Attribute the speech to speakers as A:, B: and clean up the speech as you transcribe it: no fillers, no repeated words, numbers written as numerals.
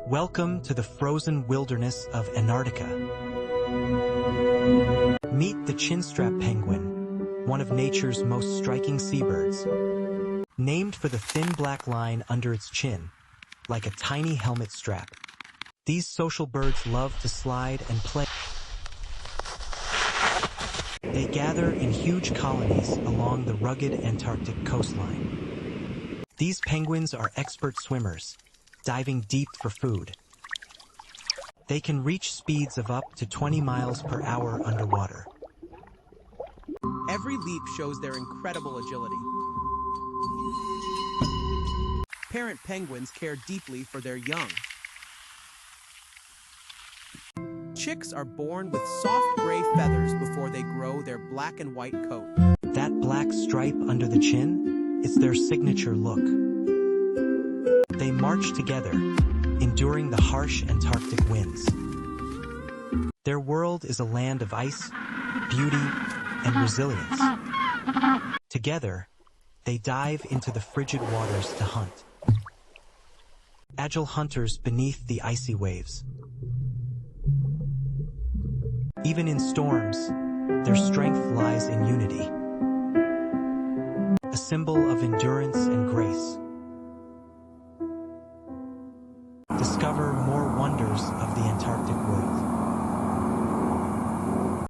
A: Welcome to the frozen wilderness of Antarctica. Meet the Chinstrap Penguin, one of nature's most striking seabirds. Named for the thin black line under its chin, like a tiny helmet strap. These social birds love to slide and play. They gather in huge colonies along the rugged Antarctic coastline. These penguins are expert swimmers, diving deep for food. They can reach speeds of up to 20 miles per hour underwater.
B: Every leap shows their incredible agility. Parent penguins care deeply for their young. Chicks are born with soft gray feathers before they grow their black and white coat.
A: That black stripe under the chin is their signature look. They march together, enduring the harsh Antarctic winds. Their world is a land of ice, beauty, and resilience. Together, they dive into the frigid waters to hunt. Agile hunters beneath the icy waves. Even in storms, their strength lies in unity. A symbol of endurance and